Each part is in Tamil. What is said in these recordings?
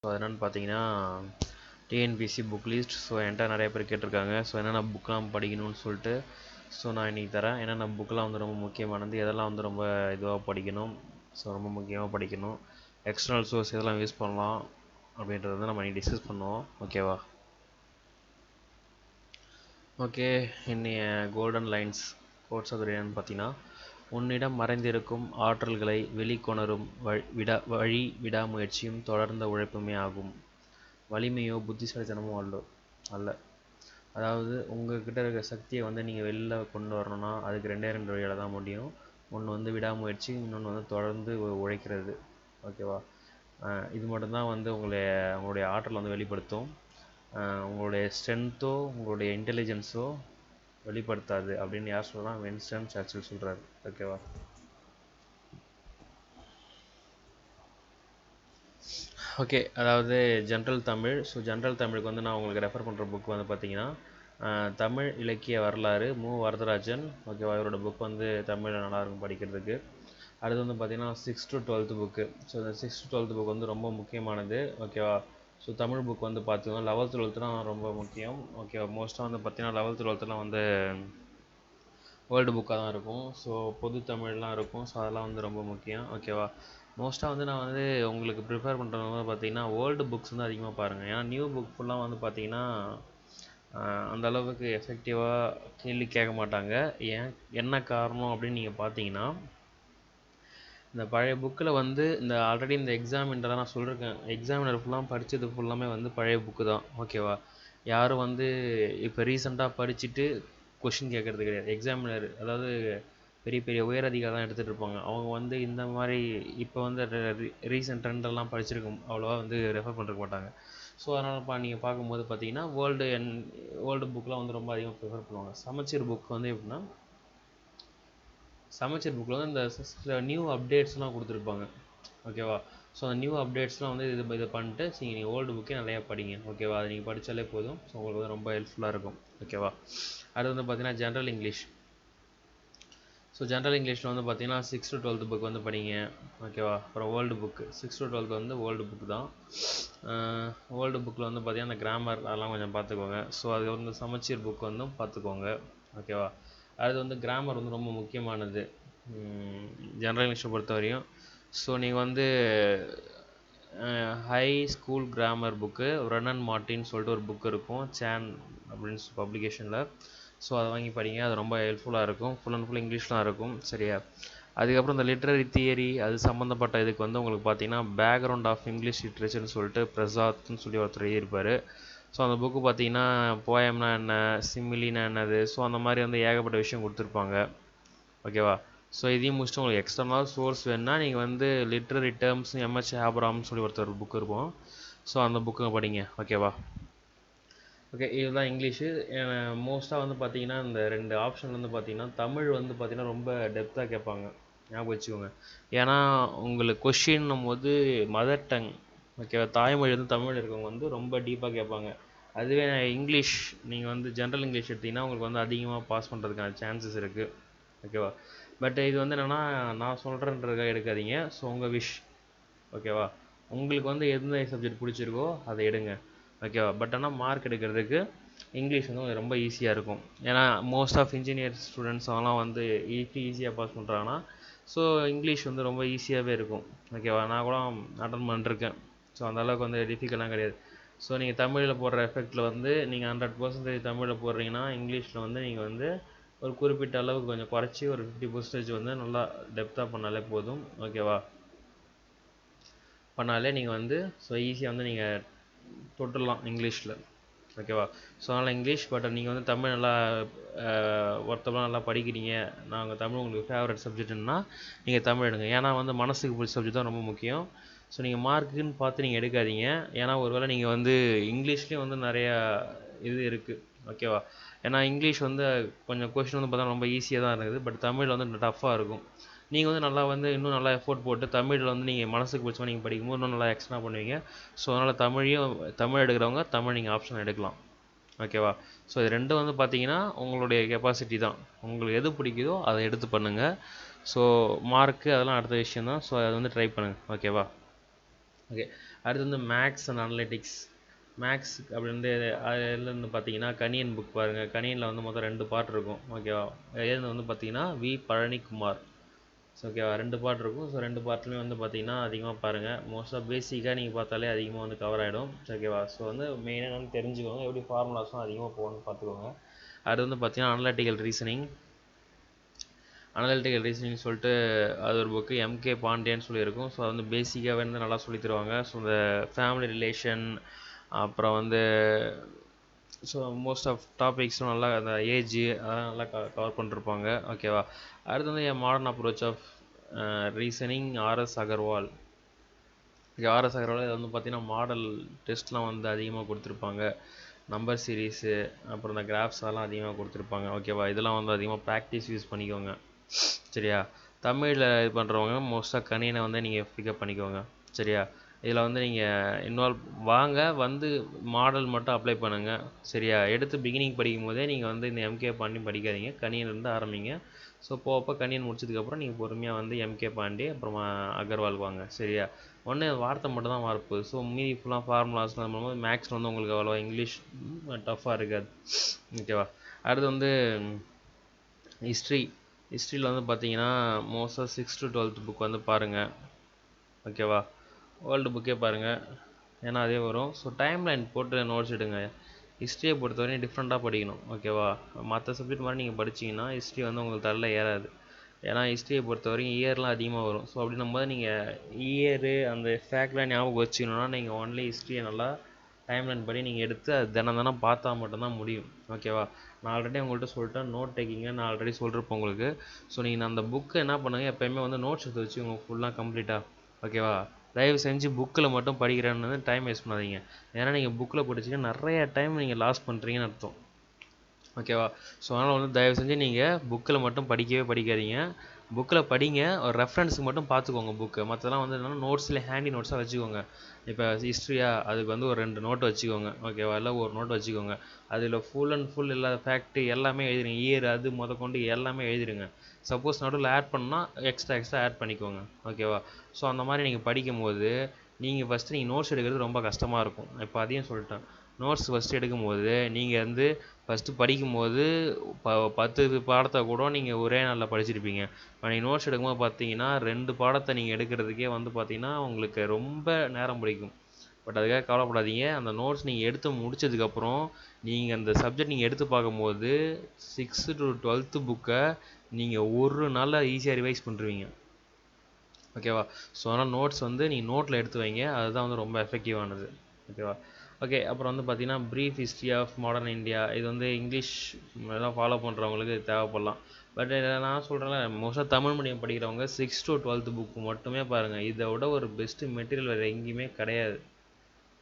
ஸோ என்னென்னு பார்த்தீங்கன்னா டிஎன்பிசி புக் லிஸ்ட். ஸோ என்கிட்ட நிறைய பேர் கேட்டிருக்காங்க. ஸோ என்னென்ன புக்கெலாம் படிக்கணும்னு சொல்லிட்டு ஸோ நான் இன்றைக்கி தரேன். என்னென்ன புக்கெலாம் வந்து ரொம்ப முக்கியமானது, எதெல்லாம் வந்து ரொம்ப இதுவாக படிக்கணும், ஸோ ரொம்ப முக்கியமாக படிக்கணும், எக்ஸ்டர்னல் சோர்ஸ் எதெல்லாம் யூஸ் பண்ணலாம் அப்படின்றது வந்து நம்ம இன்றைக்கி டிஸ்கஸ் பண்ணுவோம். ஓகேவா? ஓகே, இன்னைய கோல்டன் லைன்ஸ் கோட்ஸ் அது என்னென்னு பார்த்தீங்கன்னா, உன்னிடம் மறைந்திருக்கும் ஆற்றல்களை வெளிக்கொணரும் வழி விடாமுயற்சியும் தொடர்ந்த உழைப்புமே ஆகும். வலிமையோ புத்திசாலித்தனமோ அல்ல. அதாவது உங்கள்கிட்ட இருக்கிற சக்தியை வந்து நீங்கள் வெளில கொண்டு வரணும்னா அதுக்கு ரெண்டு வழியில் தான் முடியும். ஒன்று வந்து விடாமுயற்சி, இன்னொன்று வந்து தொடர்ந்து உழைக்கிறது. ஓகேவா? இது மட்டும்தான் வந்து உங்களுடைய ஆற்றலை வந்து வெளிப்படுத்தும். உங்களுடைய ஸ்ட்ரென்த்தோ உங்களுடைய இன்டெலிஜென்ஸோ வெளிப்படுத்தாது அப்படின்னு யார் சொல்லலாம்? வின்ஸ்டன் சர்ச்சில் சொல்கிறாரு. ஓகேவா? ஓகே, அதாவது ஜென்ரல் தமிழ். ஸோ ஜென்ரல் தமிழுக்கு வந்து நான் உங்களுக்கு ரெஃபர் பண்ணுற புக் வந்து பார்த்தீங்கன்னா தமிழ் இலக்கிய வரலாறு, மு. வரதராஜன். ஓகேவா? இவரோட புக் வந்து தமிழில் நல்லாயிருக்கும் படிக்கிறதுக்கு. அடுத்து வந்து பார்த்தீங்கன்னா 6th to 12th book. So இந்த 6th to 12th புக் வந்து ரொம்ப முக்கியமானது. ஓகேவா? ஸோ தமிழ் புக் வந்து பார்த்துக்கோங்க. 11th 12thலாம் ரொம்ப முக்கியம். ஓகேவா? மோஸ்ட்டாக வந்து பார்த்தீங்கன்னா 11th 12thலாம் வந்து வேர்ல்டு புக்காக தான் இருக்கும். ஸோ பொது தமிழ்லாம் இருக்கும். ஸோ அதெல்லாம் வந்து ரொம்ப முக்கியம். ஓகேவா? மோஸ்ட்டாக வந்து நான் வந்து உங்களுக்கு ப்ரிஃபர் பண்ணுறது வந்து பார்த்தீங்கன்னா ஓல்டு புக்ஸ் வந்து அதிகமாக பாருங்கள். ஏன்னா நியூ புக் ஃபுல்லாக வந்து பார்த்தீங்கன்னா அந்த அளவுக்கு எஃபெக்டிவாக கேள்வி கேட்க மாட்டாங்க. என்ன காரணம் அப்படின்னு நீங்கள் பார்த்தீங்கன்னா, இந்த பழைய புக்கில் வந்து இந்த ஆல்ரெடி இந்த எக்ஸாமினரை நான் சொல்லியிருக்கேன். எக்ஸாமினர் ஃபுல்லாக படித்தது ஃபுல்லாமே வந்து பழைய புக்கு தான். ஓகேவா? யாரும் வந்து இப்போ ரீசெண்டாக படிச்சுட்டு கொஷின் கேட்குறது கிடையாது. எக்ஸாமினர் அதாவது பெரிய பெரிய உயர் அதிகாரி தான் எடுத்துகிட்டு இருப்பாங்க. அவங்க வந்து இந்த மாதிரி இப்போ வந்து ரீசெண்ட் ட்ரெண்டெல்லாம் படிச்சிருக்கும் அவ்வளோவா வந்து ரெஃபர் பண்ணிருக்க மாட்டாங்க. ஸோ அதனால் நீங்கள் பார்க்கும்போது பார்த்தீங்கன்னா வேர்ல்டு புக்கெலாம் வந்து ரொம்ப அதிகமாக ப்ரிஃபர் பண்ணுவாங்க. சமச்சீர் புக் வந்து எப்படின்னா, சமச்சீர் புக்கில் வந்து இந்த சில நியூ அப்டேட்ஸ்லாம் கொடுத்துருப்பாங்க. ஓகேவா? ஸோ அந்த நியூ அப்டேட்ஸ்லாம் வந்து இதை பண்ணிட்டு நீங்கள் ஓல்டு புக்கே நிறையா படிங்க. ஓகேவா? அதை நீங்கள் படித்தாலே போதும். ஸோ உங்களுக்கு வந்து ரொம்ப ஹெல்ப்ஃபுல்லாக இருக்கும். ஓகேவா? அடுத்து வந்து பார்த்தீங்கன்னா ஜென்ரல் இங்கிலீஷ். ஸோ ஜென்ரல் இங்கிலீஷில் வந்து பார்த்தீங்கன்னா 6th to 12th புக் வந்து படிங்க. ஓகேவா? அப்புறம் world book 6th to 12th வந்து வேர்ல்டு புக்கு தான். வேர்ல்டு புக்கில் வந்து பார்த்தீங்கன்னா அந்த கிராமர் அதெல்லாம் கொஞ்சம் பார்த்துக்கோங்க. ஸோ அது வந்து சமச்சீர் புக் வந்து பார்த்துக்கோங்க. ஓகேவா? அது வந்து கிராமர் வந்து ரொம்ப முக்கியமானது ஜென்ரல் இங்கிலீஷை பொறுத்த வரையும். ஸோ நீங்கள் வந்து high school grammar book Wren மார்ட்டின்னு சொல்லிட்டு ஒரு புக் இருக்கும், சேன் அப்படின்னு பப்ளிகேஷனில். ஸோ அதை வாங்கி படிங்க. அது ரொம்ப ஹெல்ப்ஃபுல்லாக இருக்கும். ஃபுல் அண்ட் ஃபுல் இங்கிலீஷ் தான் இருக்கும். சரியா? அதுக்கப்புறம் இந்த லிட்ரரி தியரி அது சம்மந்தப்பட்ட இதுக்கு வந்து உங்களுக்கு பார்த்தீங்கன்னா பேக்ரவுண்ட் ஆஃப் இங்கிலீஷ் லிட்ரேச்சர்னு சொல்லிட்டு பிரசாத்னு சொல்லி ஒருத்தர் எழுதியிருப்பார். ஸோ அந்த புக்கு பார்த்தீங்கன்னா போயம்னா என்ன, சிமிலினா என்னது, ஸோ அந்த மாதிரி வந்து ஏகப்பட்ட விஷயம் கொடுத்துருப்பாங்க. ஓகேவா? ஸோ இதையும் முடிச்சுட்டு உங்களுக்கு எக்ஸ்டர்னல் சோர்ஸ் வேணுன்னா நீங்கள் வந்து லிட்ரரி டேர்ம்ஸ் எம்எச் ஆப்ராம்னு சொல்லி ஒருத்தர் புக் இருக்கும். ஸோ அந்த புக்கை படிங்க. ஓகேவா? ஓகே, இதுதான் இங்கிலீஷு. மோஸ்ட்டாக வந்து பார்த்தீங்கன்னா இந்த 2 ஆப்ஷன் வந்து பார்த்தீங்கன்னா தமிழ் வந்து பார்த்தீங்கன்னா ரொம்ப டெப்த்தாக கேட்பாங்க. ஞாபகம் வச்சுக்கோங்க. ஏன்னா உங்களுக்கு கொஷின்னும் போது மதர் டங், ஓகேவா, தாய்மொழி வந்து தமிழ் இருக்கவங்க வந்து ரொம்ப டீப்பாக கேட்பாங்க. அதுவே இங்கிலீஷ் நீங்கள் வந்து ஜென்ரல் இங்கிலீஷ் எடுத்திங்கன்னா உங்களுக்கு வந்து அதிகமாக பாஸ் பண்ணுறதுக்கான சான்சஸ் இருக்குது. ஓகேவா? பட் இது வந்து என்னென்னா நான் சொல்கிறேன்றதுக்காக எடுக்காதீங்க. ஸோ உங்கள் விஷ். ஓகேவா? உங்களுக்கு வந்து எந்த சப்ஜெக்ட் பிடிச்சிருக்கோ அதை எடுங்க. ஓகேவா? பட் ஆனால் மார்க் எடுக்கிறதுக்கு இங்கிலீஷ் வந்து ரொம்ப ஈஸியாக இருக்கும். ஏன்னா மோஸ்ட் ஆஃப் இன்ஜினியர் ஸ்டூடெண்ட்ஸ் அவங்களாம் வந்து ஈஸியாக பாஸ் பண்ணுறாங்கன்னா ஸோ இங்கிலீஷ் வந்து ரொம்ப ஈஸியாகவே இருக்கும். ஓகேவா? நான் கூட அட்டன் பண்ணிருக்கேன். ஸோ அந்தளவுக்கு வந்து டிஃபிகல்ட்டாக கிடையாது. ஸோ நீங்கள் தமிழில் போடுற எஃபெக்டில் வந்து நீங்கள் 100% தமிழில் போடுறீங்கன்னா இங்கிலீஷில் வந்து நீங்கள் வந்து ஒரு குறிப்பிட்ட அளவுக்கு கொஞ்சம் குறைச்சி ஒரு 50% வந்து நல்லா டெப்த்தாக பண்ணாலே போதும். ஓகேவா? பண்ணாலே நீங்கள் வந்து ஸோ ஈஸியாக வந்து நீங்கள் தொட்டுடலாம் இங்கிலீஷில். ஓகேவா? ஸோ அதனால் இங்கிலீஷ். பட் நீங்கள் வந்து தமிழ் நல்லா ஒருத்தவங்க நல்லா படிக்கிறீங்க, நாங்கள் தமிழ் உங்களுக்கு ஃபேவரட் சப்ஜெக்ட்னா நீங்கள் தமிழ் எடுங்க. ஏன்னா வந்து மனசுக்கு பிடிச்ச சப்ஜெக்ட் தான் ரொம்ப முக்கியம். ஸோ நீங்கள் மார்க்குன்னு பார்த்து நீங்கள் எடுக்காதீங்க. ஏன்னா ஒருவேளை நீங்கள் வந்து இங்கிலீஷ்லேயும் வந்து நிறையா இது இருக்குது. ஓகேவா? ஏன்னா இங்கிலீஷ் வந்து கொஞ்சம் கொஷின் வந்து பார்த்தா ரொம்ப ஈஸியாக தான் இருக்குது. பட் தமிழ் வந்து டஃப்பாக இருக்கும். நீங்கள் வந்து நல்லா வந்து இன்னும் நல்லா எஃபோர்ட் போட்டு தமிழில் வந்து நீங்கள் மனசுக்கு பிடிச்ச நீங்கள் படிக்கும்போது இன்னும் நல்லா எக்ஸ்ட்ரா பண்ணுவீங்க. ஸோ அதனால் தமிழ் எடுக்கிறவங்க தமிழ் நீங்கள் ஆப்ஷன் எடுக்கலாம். ஓகேவா? ஸோ இது ரெண்டும் வந்து பார்த்தீங்கன்னா உங்களுடைய கெப்பாசிட்டி தான். உங்களுக்கு எது பிடிக்குதோ அதை எடுத்து பண்ணுங்கள். ஸோ மார்க்கு அதெல்லாம் அடுத்த விஷயம் தான். ஸோ அதை வந்து ட்ரை பண்ணுங்கள். ஓகேவா? ஓகே, அடுத்து வந்து மேக்ஸ் அண்ட் அனலிட்டிக்ஸ். மேக்ஸ் அப்படி வந்து அதுலேருந்து பார்த்தீங்கன்னா கணியன் புக் பாருங்கள். கணியனில் வந்து மொத்தம் 2 பார்ட் இருக்கும். ஓகேவா. எழுந்து வந்து பார்த்தீங்கன்னா வி பழனிக்குமார். ஸோ ஓகேவா, 2 பார்ட் இருக்கும். ஸோ 2 பார்ட்லையுமே வந்து பார்த்தீங்கன்னா அதிகமாக பாருங்கள். மோஸ்ட்டாக பேசிக்காக நீங்கள் பார்த்தாலே அதிகமாக வந்து கவர் ஆகிடும். ஓகேவா. ஸோ வந்து மெயினாக வந்து தெரிஞ்சுக்கோங்க, எப்படி ஃபார்முலாஸும் அதிகமாக போகணும்னு பார்த்துக்கோங்க. அது வந்து பார்த்தீங்கன்னா அனலிட்டிக்கல் ரீசனிங். அனலிட்டிக்கல் ரீசனிங் சொல்லிட்டு அது ஒரு புக்கு, எம்கே பாண்டியன்னு சொல்லியிருக்கும். ஸோ அது வந்து பேசிக்காக வந்து நல்லா சொல்லி தருவாங்க. ஸோ இந்த ஃபேமிலி ரிலேஷன், அப்புறம் வந்து ஸோ மோஸ்ட் ஆஃப் டாபிக்ஸும் நல்லா அந்த ஏஜ் அதெல்லாம் நல்லா கவர் பண்ணிருப்பாங்க. ஓகேவா. அடுத்து வந்து என் modern approach of reasoning RS Agarwal. RS Agarwal இது வந்து பார்த்தீங்கன்னா மாடல் டெஸ்ட்லாம் வந்து அதிகமாக கொடுத்துருப்பாங்க. நம்பர் சீரீஸு, அப்புறம் இந்த கிராஃப்ஸ் அதெல்லாம் அதிகமாக கொடுத்துருப்பாங்க. ஓகேவா. இதெல்லாம் வந்து அதிகமாக ப்ராக்டிஸ் யூஸ் பண்ணிக்கோங்க. சரியா. தமிழில் இது பண்ணுறவங்க மோஸ்ட்டாக கணியனை வந்து நீங்கள் பிக்கப் பண்ணிக்கோங்க. சரியா. இதில் வந்து நீங்கள் இன்வால்வ் வாங்க, வந்து மாடல் மட்டும் அப்ளை பண்ணுங்கள். சரியா. எடுத்து பிகினிங் படிக்கும் போதே நீங்கள் வந்து இந்த எம்கே பாண்டி படிக்காதீங்க, கணியன்லேருந்து ஆரம்பிங்க. ஸோ போகப்போ கணியன் முடிச்சதுக்கப்புறம் நீங்கள் பொறுமையாக வந்து எம்கே பாண்டி அப்புறமா அகர்வால் வாங்க. சரியா. ஒன்று வார்த்தை மட்டும் தான் மாறப்போகுது. ஸோ மீதி ஃபுல்லாக ஃபார்முலாஸ்லாம் பண்ணும்போது மேக்ஸில் வந்து உங்களுக்கு அவ்வளோவா இங்கிலீஷ் டஃப்பாக இருக்காது. ஓகேவா. அடுத்து வந்து ஹிஸ்ட்ரியில் வந்து பார்த்தீங்கன்னா மோஸ்ட்டாக 6th to 12th புக் வந்து பாருங்கள். ஓகேவா. ஓல்டு புக்கே பாருங்கள், ஏன்னா அதே வரும். ஸோ டைம் லைன் போட்டு நோட்ஸ் எடுங்க. ஹிஸ்ட்ரியை பொறுத்தவரையும் டிஃப்ரெண்ட்டாக படிக்கணும். ஓகேவா. மற்ற சப்ஜெக்ட் மாதிரி நீங்கள் படிச்சிங்கன்னா ஹிஸ்ட்ரி வந்து உங்களுக்கு தலையில் ஏறாது. ஏன்னா ஹிஸ்ட்ரியை பொறுத்தவரைக்கும் இயர்லாம் அதிகமாக வரும். ஸோ அப்படின்னும் போது நீங்கள் இயரு அந்த ஃபேக்ட்லாம் ஞாபகம் வச்சுக்கணுன்னா நீங்கள் ஒன்லி ஹிஸ்ட்ரியை நல்லா டைம்லைன் படி நீங்கள் எடுத்து அது தினம் பார்த்தா மட்டும்தான் முடியும். ஓகேவா. நான் ஆல்ரெடி உங்கள்கிட்ட சொல்லிட்டேன் நோட் டேக்கிங்க, நான் ஆல்ரெடி சொல்லிருப்பேன் உங்களுக்கு. ஸோ நீங்கள் அந்த புக்கை என்ன பண்ணுங்கள், எப்போயுமே வந்து நோட்ஸ் எடுத்து வச்சு உங்கள் ஃபுல்லாக கம்ப்ளீட்டாக. ஓகேவா. தயவு செஞ்சு புக்கில் மட்டும் படிக்கிறேன்னு டைம் வேஸ்ட் பண்ணாதீங்க. ஏன்னா நீங்கள் புக்கில் படிச்சிங்கன்னா நிறைய டைம் நீங்கள் லாஸ் பண்ணுறீங்கன்னு அர்த்தம். ஓகேவா. ஸோ அதனால் வந்து தயவு செஞ்சு நீங்கள் புக்கில் மட்டும் படிக்கவே படிக்காதீங்க. புக்கில் படிங்க, ஒரு ரெஃபரன்ஸுக்கு மட்டும் பார்த்துக்கோங்க புக்கு. மற்றதெல்லாம் வந்து என்னென்னா நோட்ஸில் ஹேண்டி நோட்ஸாக வச்சுக்கோங்க. இப்போ ஹிஸ்ட்ரியா, அதுக்கு வந்து ஒரு 2 நோட்டு வச்சுக்கோங்க. ஓகேவா. இல்லை ஒரு நோட்டு வச்சுக்கோங்க. அதில் ஃபுல் அண்ட் ஃபுல் எல்லா ஃபேக்ட்டு எல்லாமே எழுதிடுங்க. இயர் அது முதற்கொண்டு எல்லாமே எழுதிடுங்க. சப்போஸ் நடுவில் ஆட் பண்ணால் எக்ஸ்ட்ரா ஆட் பண்ணிக்கோங்க. ஓகேவா. ஸோ அந்த மாதிரி நீங்கள் படிக்கும்போது நீங்கள் ஃபஸ்ட்டு நீங்கள் நோட்ஸ் எடுக்கிறது ரொம்ப கஷ்டமாக இருக்கும். இப்போ அதையும் சொல்லிட்டேன். நோட்ஸ் ஃபஸ்ட்டு எடுக்கும்போது நீங்கள் வந்து ஃபஸ்ட்டு படிக்கும்போது 10 பாடத்தை கூட நீங்கள் ஒரே நாளில் படிச்சிருப்பீங்க. இப்போ நீங்கள் நோட்ஸ் எடுக்கும்போது பார்த்தீங்கன்னா 2 பாடத்தை நீங்கள் எடுக்கிறதுக்கே வந்து பார்த்தீங்கன்னா உங்களுக்கு ரொம்ப நேரம் பிடிக்கும். பட் அதுக்காக கவலைப்படாதீங்க. அந்த நோட்ஸ் நீங்கள் எடுத்து முடிச்சதுக்கப்புறம் நீங்கள் அந்த சப்ஜெக்ட் நீங்கள் எடுத்து பார்க்கும்போது 6th to 12th புக்கை நீங்கள் ஒரு நாளில் ஈஸியாக ரிவைஸ் பண்ணுருவீங்க. ஓகேவா. ஸோ அதனால் நோட்ஸ் வந்து நீங்கள் நோட்டில் எடுத்து வைங்க, அதுதான் வந்து ரொம்ப எஃபெக்டிவானது. ஓகேவா. ஓகே. அப்புறம் வந்து பார்த்தீங்கன்னா brief history of modern India. இது வந்து இங்கிலீஷ் எல்லாம் ஃபாலோ பண்ணுறவங்களுக்கு இது தேவைப்படலாம். பட் நான் சொல்கிறேன்ல, மோஸ்ட்டாக தமிழ் மீடியம் படிக்கிறவங்க 6th to 12th புக்கு மட்டுமே பாருங்கள். இதை விட ஒரு பெஸ்ட்டு மெட்டீரியல் வேறு எங்கேயுமே கிடையாது.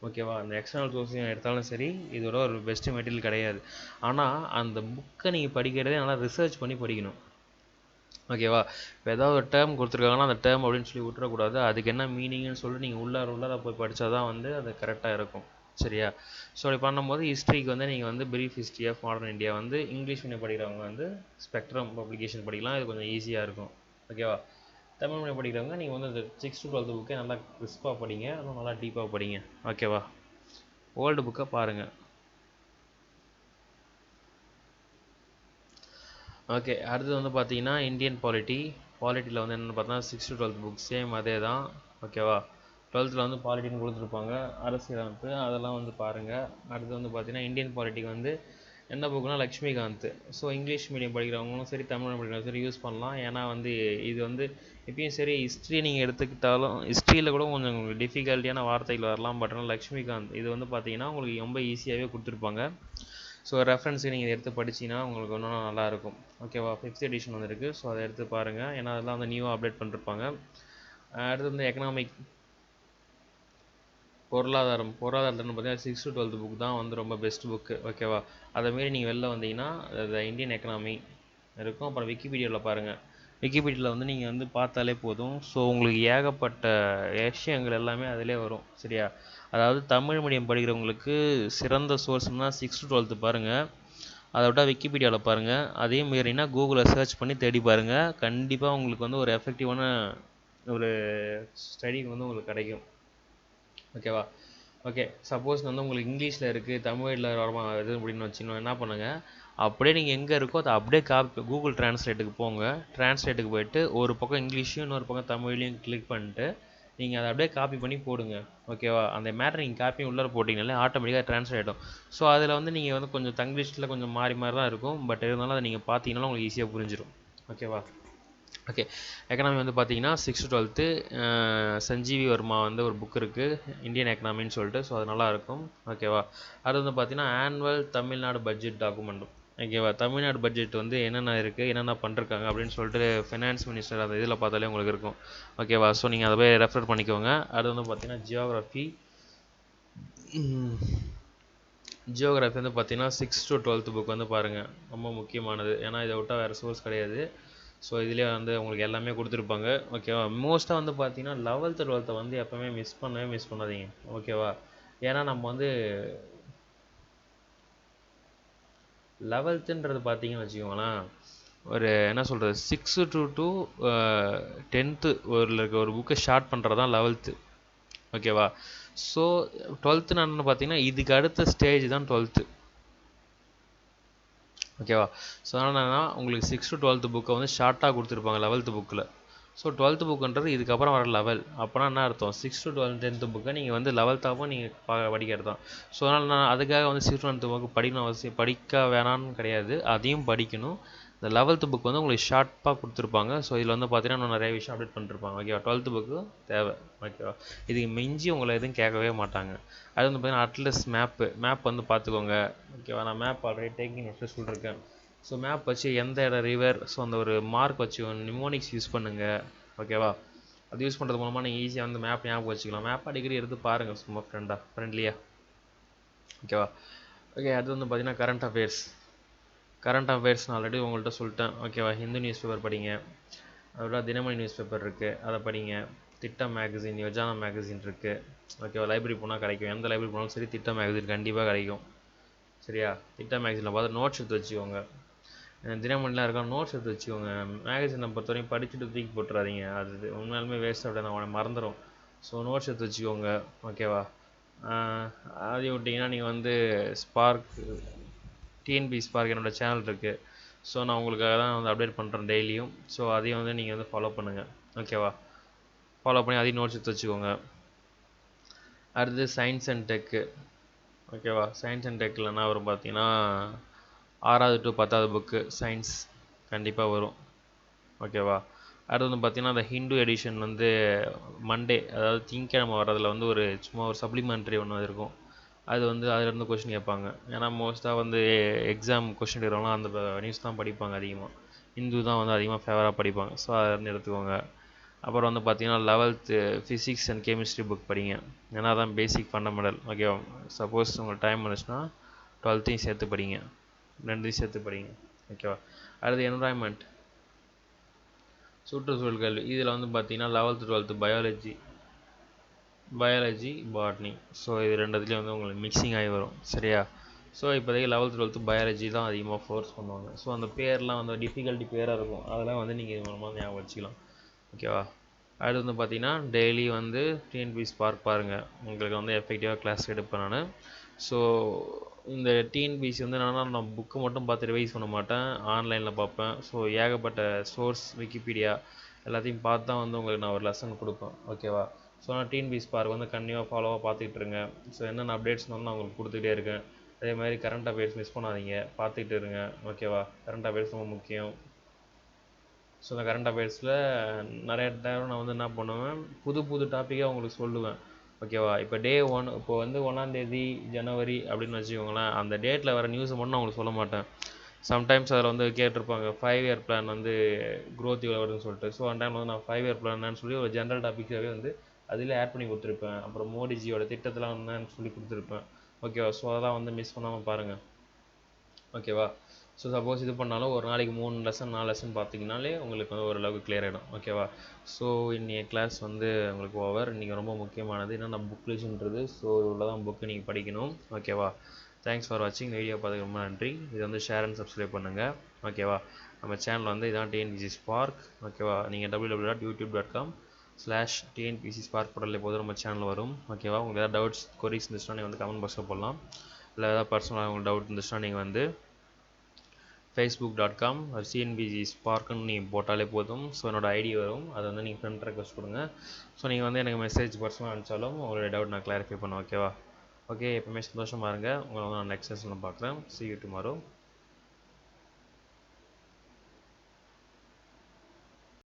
ஓகேவா. அந்த எக்ஸ்டர்னல் சோர்ஸையும் எடுத்தாலும் சரி, இதோட ஒரு பெஸ்ட்டு மெட்டீரியல் கிடையாது. ஆனால் அந்த புக்கை நீங்கள் படிக்கிறதே நல்லா ரிசர்ச் பண்ணி படிக்கணும். ஓகேவா. இப்போ ஏதாவது ஒரு டேர்ம் கொடுத்துருக்காங்கன்னா அந்த டேர்ம் அப்படின்னு சொல்லி விட்டுறக்கூடாது. அதுக்கு என்ன மீனிங்னு சொல்லி நீங்கள் உள்ளார போய் படித்தா தான் வந்து அது கரெக்டாக இருக்கும். சரியா. ஸோ அப்படி பண்ணும்போது ஹிஸ்ட்ரிக்கு வந்து நீங்கள் வந்து brief history of modern India வந்து இங்கிலீஷ் மீடியம் படிக்கிறவங்க வந்து ஸ்பெக்ட்ரம் பப்ளிகேஷன் படிக்கலாம். இது கொஞ்சம் ஈஸியாக இருக்கும். ஓகேவா. தமிழ் மீடியம் படிக்கிறவங்க நீங்கள் வந்து அந்த 6th to 12th புக்கே நல்லா கிறிஸ்பாக படிங்க, அதுவும் நல்லா டீப்பாக படிங்க. ஓகேவா. ஓல்டு புக்கை பாருங்கள். ஓகே. அடுத்தது வந்து பார்த்தீங்கன்னா இந்தியன் பாலிட்டியில் வந்து என்னென்னு பார்த்தா 6th to 12th book same அதே தான். ஓகேவா. 12th வந்து பாலிட்டின்னு கொடுத்துருப்பாங்க, அரசியலமைப்பு, அதெல்லாம் வந்து பாருங்கள். அடுத்து வந்து பார்த்தீங்கன்னா இந்தியன் பாலிட்டிக்கு வந்து என்ன புக்குனா லக்ஷ்மிகாந்த். ஸோ இங்கிலீஷ் மீடியம் படிக்கிறவங்களும் சரி தமிழ் மீடியம் படிக்கிறவங்களும் சரி யூஸ் பண்ணலாம். ஏன்னா வந்து இது வந்து இப்பயும் சரி ஹிஸ்ட்ரி நீங்கள் எடுத்துக்கிட்டாலும் ஹிஸ்ட்ரியில் கூட கொஞ்சம் உங்களுக்கு டிஃபிகல்ட்டியான வார்த்தைகள் வரலாம். பட் ஆனால் லக்ஷ்மிகாந்த் இது வந்து பார்த்தீங்கன்னா உங்களுக்கு ரொம்ப ஈஸியாகவே கொடுத்துருப்பாங்க. ஸோ ரெஃபரன்ஸுக்கு நீங்கள் எடுத்து படிச்சிங்கன்னா உங்களுக்கு இன்னும் நல்லாயிருக்கும். ஓகேவா. 5th எடிஷன் வந்துருக்கு. ஸோ அதை எடுத்து பாருங்கள், ஏன்னா அதெல்லாம் வந்து நியூவாக அப்டேட் பண்ணிருப்பாங்க. அடுத்து வந்து எக்கனாமிக் பொருளாதாரத்துன்னு பார்த்தீங்கன்னா 6th to 12th புக் தான் வந்து ரொம்ப பெஸ்ட் புக்கு. ஓகேவா. அதை மாரி நீங்கள் வெளில வந்தீங்கன்னா இந்தியன் எக்கனாமி இருக்கும். அப்புறம் விக்கிபீடியாவில் பாருங்கள். விக்கிபீடியாவில் வந்து நீங்கள் வந்து பார்த்தாலே போதும். ஸோ உங்களுக்கு ஏகப்பட்ட விஷயங்கள் எல்லாமே அதிலே வரும். சரியா. அதாவது தமிழ் மீடியம் படிக்கிறவங்களுக்கு சிறந்த சோர்ஸ்னால் 6th to 12th பாருங்கள். அதை விட்டால் விக்கிபீடியாவில் பாருங்கள். அதே மாரினா கூகுளில் சர்ச் பண்ணி தேடி பாருங்கள். கண்டிப்பாக உங்களுக்கு வந்து ஒரு எஃபெக்டிவான ஒரு ஸ்டடி வந்து உங்களுக்கு கிடைக்கும். ஓகேவா? ஓகே. சப்போஸ் வந்து உங்களுக்கு இங்கிலீஷில் இருக்குது, தமிழில் வரமா இது அப்படின்னு வச்சுக்கணும், என்ன பண்ணுங்கள், அப்படியே நீங்கள் எங்கே இருக்கோ அதை அப்படியே கூகுள் டிரான்ஸ்லேட்டுக்கு போங்க. டிரான்ஸ்லேட்டுக்கு போயிட்டு ஒரு பக்கம் இங்கிலீஷையும் இன்னொரு பக்கம் தமிழையும் கிளிக் பண்ணிட்டு நீங்கள் அதை அப்படியே காப்பி பண்ணி போடுங்க. ஓகேவா? அந்த மேட்டர் நீங்கள் காப்பி உள்ளே போட்டிங்கனாலே ஆட்டோமேட்டிக்காக ட்ரான்ஸ்லேட் ஆகிடும். ஸோ அதில் வந்து நீங்கள் வந்து கொஞ்சம் தங்கிலீஷில் கொஞ்சம் மாறி மாறி தான் இருக்கும். பட் இருந்தாலும் அதை நீங்கள் பார்த்தீங்கன்னாலும் உங்களுக்கு ஈஸியாக புரிஞ்சிடும். ஓகேவா? ஓகே. எக்கனாமி வந்து பார்த்தீங்கன்னா 6th to 12th Sanjeevi Verma வந்து ஒரு புக் இருக்குது, இந்தியன் எக்கனாமின்னு சொல்லிட்டு. ஸோ அது நல்லாயிருக்கும். ஓகேவா? அது வந்து பார்த்தீங்கன்னா ஆனுவல் தமிழ்நாடு பட்ஜெட் டாக்குமெண்ட்டும். ஓகேவா? தமிழ்நாடு பட்ஜெட் வந்து என்னென்ன இருக்குது, என்னென்ன பண்ணிருக்காங்க அப்படின்னு சொல்லிட்டு ஃபினான்ஸ் மினிஸ்டர் அந்த இதில் பார்த்தாலே உங்களுக்கு இருக்கும். ஓகேவா? ஸோ நீங்கள் அதை போய் ரெஃபர் பண்ணிக்கோங்க. அது வந்து பார்த்தீங்கன்னா ஜியோகிராஃபி வந்து பார்த்தீங்கன்னா 6th to 12th புக் வந்து பாருங்கள், ரொம்ப முக்கியமானது. ஏன்னா இதை விட்டால் வேறு சோர்ஸ் கிடையாது. ஸோ இதுலேயே வந்து உங்களுக்கு எல்லாமே கொடுத்துருப்பாங்க. ஓகேவா? மோஸ்ட்டாக வந்து பார்த்தீங்கன்னா 11th 12th வந்து எப்போவுமே மிஸ் பண்ணாதீங்க. ஓகேவா? ஏன்னா நம்ம வந்து 11th பார்த்தீங்கன்னு வச்சுக்கோங்களேன், ஒரு என்ன சொல்கிறது, 6 to 10th ஒரு புக்கை ஷார்ட் பண்ணுறது தான் 11th. ஓகேவா? ஸோ 12th என்னன்னு பார்த்தீங்கன்னா இதுக்கு அடுத்த ஸ்டேஜ் தான் 12th. ஓகேவா? ஸோ அதனால் என்னன்னா உங்களுக்கு 6 to 12th புக்கை வந்து ஷார்ட்டாக கொடுத்துருப்பாங்க 11th புக்கில். ஸோ 12th புக்குன்றது இதுக்கப்புறம் வர லெவல். அப்போனா என்ன அர்த்தம், 6 to 10th புக்கை நீங்கள் வந்து 11th நீங்கள் படிக்கிறது தான். ஸோ அதனால் நான் அதுக்காக வந்து 6 to 10th புக்கு படிக்க வேணான்னு கிடையாது, அதையும் படிக்கணும். இந்த 11th புக் வந்து உங்களுக்கு ஷார்ப்பாக கொடுத்துருப்பாங்க. ஸோ இதில் வந்து பார்த்தீங்கன்னா இன்னும் நிறைய விஷயம் அப்டேட் பண்ணிருப்பாங்க. ஓகேவா? 12th புக்கு தேவை. ஓகேவா? இதுக்கு மிஞ்சி உங்களை எதுவும் கேட்கவே மாட்டாங்க. அது வந்து பார்த்தீங்கன்னா அட்லஸ் மேப் வந்து பார்த்துக்கோங்க. ஓகேவா? நான் மேப் ஆல்ரெடி டேக்கிங் நோட்ஸில் சொல்லியிருக்கேன். ஸோ மேப் வச்சு எந்த இடம் ரிவர், ஸோ அந்த ஒரு மார்க் வச்சு நிமோனிக்ஸ் யூஸ் பண்ணுங்கள். ஓகேவா? அது யூஸ் பண்ணுறது மூலமாக நீங்கள் ஈஸியாக வந்து மேப் ஞாபகம் வச்சுக்கலாம். மேப் அடிக்கடி எடுத்து பாருங்கள் சும்மா ஃப்ரெண்ட்லியாக. ஓகேவா? ஓகே. அது வந்து பார்த்தீங்கன்னா கரண்ட் அஃபேர்ஸ் நான் ஆல்ரெடி உங்கள்கிட்ட சொல்லிட்டேன். ஓகேவா? ஹிந்து நியூஸ் பேப்பர் படிங்க, அதோட தினமணி நியூஸ் பேப்பர் இருக்குது, அதை படிங்க. திட்டம் மேகசின், யோஜனா மேகசின் இருக்குது. ஓகேவா? லைப்ரரி போனால் கிடைக்கும், எந்த லைப்ரரி போனாலும் சரி திட்டம் மேகசின் கண்டிப்பாக கிடைக்கும். சரியா? திட்டம் மேகசினில் பார்த்து நோட்ஸ் எடுத்து வச்சுக்கோங்க. தினமணிலாம் இருக்கா, நோட்ஸ் எடுத்து வச்சுக்கோங்க. மேகசினை பொறுத்த வரைக்கும் படிச்சுட்டு தூக்கி போட்டுறாதீங்க, அது உண்மையாலுமே வேஸ்ட். அப்படி நான் மறந்துடும். ஸோ நோட்ஸ் எடுத்து வச்சுக்கோங்க. ஓகேவா? அதையும் விட்டிங்கன்னா நீங்கள் வந்து டிஎன்பி ஸ்பார்க் என்னோடய சேனல் இருக்குது. ஸோ நான் உங்களுக்காக தான் வந்து அப்டேட் பண்ணுறேன் டெய்லியும். ஸோ அதையும் வந்து நீங்கள் வந்து ஃபாலோ பண்ணுங்கள். ஓகேவா? ஃபாலோ பண்ணி அதையும் நோட்ஸ் எடுத்து வச்சுக்கோங்க. அடுத்து சயின்ஸ் அண்ட் டெக்கு. ஓகேவா? சயின்ஸ் அண்ட் டெக்கில் என்ன வரும் பார்த்தீங்கன்னா 6th to 10th book science கண்டிப்பாக வரும். ஓகேவா? அடுத்து வந்து பார்த்தீங்கன்னா அந்த ஹிந்து எடிஷன் வந்து மண்டே, அதாவது திங்கக்கிழமை வர்றதில் வந்து சும்மா ஒரு சப்ளிமெண்ட்ரி ஒன்று இருக்கும். அது வந்து அதிலேருந்து கொஷின் கேட்பாங்க. ஏன்னா மோஸ்ட்டாக வந்து எக்ஸாம் கொஷின் எடுக்கிறவங்களாம் அந்த நியூஸ் தான் படிப்பாங்க அதிகமாக. ஹிந்து தான் வந்து அதிகமாக ஃபேவராக படிப்பாங்க. ஸோ அதிலேருந்து எடுத்துக்கோங்க. அப்புறம் வந்து பார்த்தீங்கன்னா 11th physics and chemistry book படிங்க. ஏன்னா தான் பேசிக் ஃபண்டமெண்டல். ஓகேவா? சப்போஸ் உங்களுக்கு டைம் வந்துச்சுன்னா 12th சேர்த்து படிங்க, 2 சேர்த்து படிங்க. ஓகேவா? அடுத்து என்வரான்மெண்ட், சுற்றுச்சூழல் கல்வி. இதில் வந்து பார்த்தீங்கன்னா 11th 12th biology botany. So இது ரெண்டுத்துலேயும் வந்து உங்களுக்கு மிக்சிங் ஆகி வரும். சரியா? ஸோ இப்போதைக்கு 11th 12th பயாலஜி தான் அதிகமாக ஃபோர்ஸ் பண்ணுவாங்க. ஸோ அந்த பேர்லாம் வந்து டிஃபிகல்ட்டி பேராக இருக்கும், அதெல்லாம் வந்து நீங்கள் இது மூலமாக ஞாபகம் வச்சுக்கலாம். ஓகேவா? அடுத்து வந்து பார்த்தீங்கன்னா டெய்லி வந்து டிஎன்பி ஸ்பார்க் பாருங்கள், உங்களுக்கு வந்து எஃபெக்டிவாக கிளாஸ் எடுப்பேன் நான். ஸோ இந்த டிஎன்பிசி வந்து என்னென்னா நான் புக்கு மட்டும் பார்த்து ரிவைஸ் பண்ண மாட்டேன், ஆன்லைனில் பார்ப்பேன். ஸோ ஏகப்பட்ட சோர்ஸ், விக்கிபீடியா எல்லாத்தையும் பார்த்து தான் வந்து உங்களுக்கு நான் ஒரு லெசன் கொடுப்பேன். ஓகேவா? ஸோ நான் டிஎன்பிசி ஸ்பார்க் வந்து கண்டினியூவாக ஃபாலோவாக பார்த்துக்கிட்டு இருங்க. ஸோ என்னென்ன அப்டேட்ஸ் வந்து நான் உங்களுக்கு கொடுத்துக்கிட்டே இருக்கேன். அதே மாதிரி கரண்ட் அஃபேர்ஸ் மிஸ் பண்ணாதீங்க, பார்த்துக்கிட்டு இருங்க. ஓகேவா? கரண்ட் அஃபேர்ஸ் ரொம்ப முக்கியம். ஸோ இந்த கரண்ட் அஃபேர்ஸில் நிறைய டைம் நான் வந்து என்ன பண்ணுவேன், புது டாப்பிக்காக உங்களுக்கு சொல்லுவேன். ஓகேவா? இப்போ டே 1, இப்போ வந்து 1ஆம் தேதி ஜனவரி அப்படின்னு வச்சுக்கோங்களேன், அந்த டேட்டில் வர நியூஸை மட்டும் நான் உங்களுக்கு சொல்ல மாட்டேன். சம்டைம்ஸ் அதில் வந்து கேட்டிருப்பாங்க 5 இயர் பிளான் வந்து க்ரோத் இவ்வளோ வருதுன்னு சொல்லிட்டு. ஸோ அந்த டைம் வந்து நான் 5 இயர் பிளான்னு சொல்லி ஒரு ஜென்ரல் டாப்பிக்காகவே வந்து அதில் ஆட் பண்ணி கொடுத்துருப்பேன். அப்புறம் மோடிஜியோட திட்டத்தெலாம் என்னன்னு சொல்லி கொடுத்துருப்பேன். ஓகேவா? ஸோ அதெல்லாம் வந்து மிஸ் பண்ணாமல் பாருங்கள். ஓகேவா? ஸோ சப்போஸ் இது பண்ணாலும் ஒரு நாளைக்கு 3 லெசன் 4 லெசன் பார்த்தீங்கனாலே உங்களுக்கு வந்து ஓரளவுக்கு கிளியர் ஆகிடும். ஓகேவா? ஸோ இன்றைய கிளாஸ் வந்து உங்களுக்கு ஓவர். இன்றைக்கி ரொம்ப முக்கியமானது என்னென்ன புக் லிஸ்ட்ன்றது. ஸோ இவ்வளோ தான் புக்கு நீங்கள் படிக்கணும். ஓகேவா? தேங்க்ஸ் ஃபார் வாட்சிங். வீடியோ பார்த்துக்கு ரொம்ப நன்றி. இது வந்து ஷேர் அண்ட் சப்ஸ்கிரைப் பண்ணுங்கள். ஓகேவா? நம்ம சேனல் வந்து இதான் டிஎன்பிசி ஸ்பார்க். ஓகேவா? நீங்கள் www.youtube.com TNPC ஸ்பார்க் போட்டாலே போதும் நம்ம சேனல் வரும். ஓகேவா? உங்களுக்கு ஏதாவது டவுட்ஸ் கொரிஸ் இருந்துச்சுன்னா நீங்கள் வந்து கமெண்ட் பாக்ஸில் போடலாம். இல்லை ஏதாவது பர்சனலாக உங்களுக்கு டவுட் இருந்துச்சுன்னா நீங்கள் வந்து facebook.com CNBG ஸ்பார்க்குன்னு நீங்கள் போட்டாலே போதும். ஸோ என்னோடய ஐடி வரும். அதை வந்து நீங்கள் ஃப்ரெண்ட் ரெக்வஸ்ட் கொடுங்க. ஸோ நீங்கள் வந்து எனக்கு மெசேஜ் பர்சனலாக அனுப்பிச்சாலும் உங்களுடைய டவுட் நான் கிளாரிஃபை பண்ணுவேன். ஓகேவா? ஓகே, எப்பவுமே சந்தோஷமாக இருங்க. உங்களை வந்து நான் நெக்ஸ்ட் செஷனில் பார்க்குறேன். See you tomorrow.